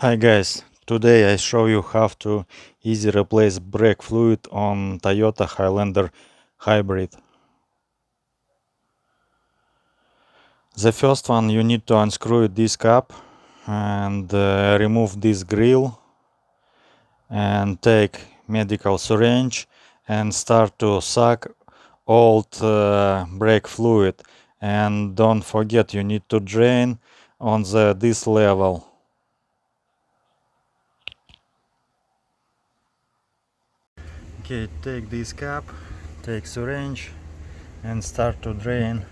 Hi guys, today I show you how to easy replace brake fluid on Toyota Highlander Hybrid. The first one, you need to unscrew this cap and remove this grill and take medical syringe and start to suck old brake fluid, and don't forget you need to drain on this level. Okay, take this cap, take syringe and start to drain.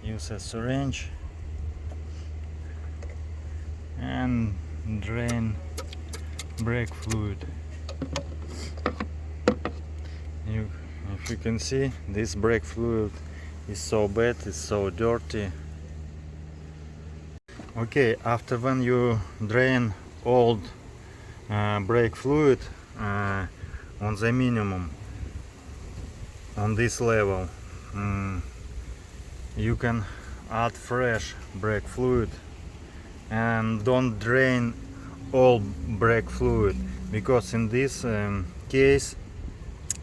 Use a syringe and drain brake fluid. If you can see, this brake fluid is so bad, it's so dirty. Okay, after when you drain old brake fluid on the minimum, on this level, you can add fresh brake fluid and don't drain all brake fluid, because in this case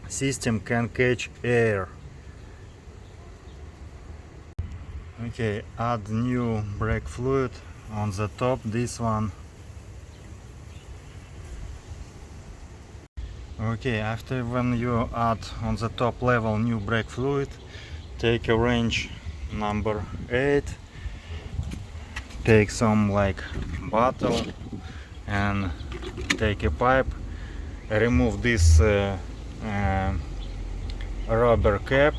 system can catch air. Okay, add new brake fluid on the top, this one. Okay, after when you add on the top level new brake fluid, take a wrench number 8, take some like bottle and take a pipe, remove this rubber cap,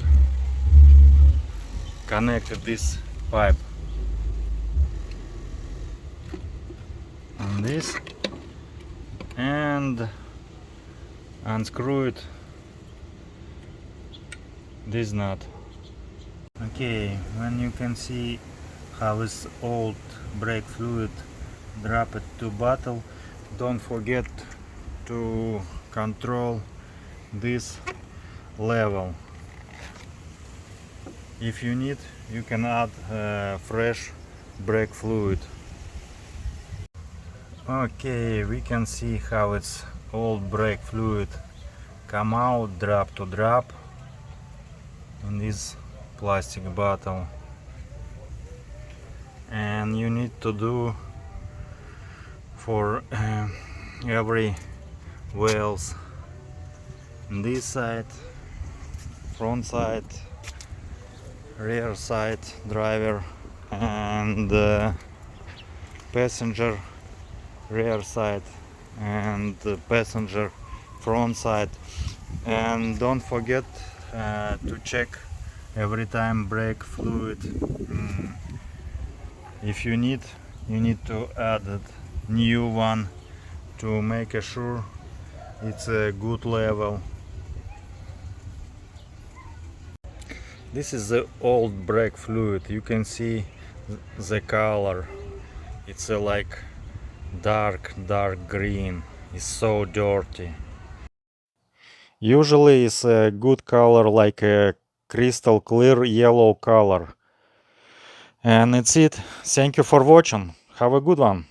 connect this pipe on this and unscrew it, this nut. Okay, when you can see how this old brake fluid drop it to bottle, don't forget to control this level. If you need, you can add fresh brake fluid. Okay, we can see how it's old brake fluid come out drop to drop in this plastic bottle, and you need to do for every wheels, this side, front side, rear side, driver and passenger rear side and passenger front side. And don't forget to check every time brake fluid. If you need to add a new one to make sure it's a good level. This is the old brake fluid. You can see the color. It's like dark green. It's so dirty. Usually it's a good color, like a crystal clear yellow color. And that's it. Thank you for watching. Have a good one.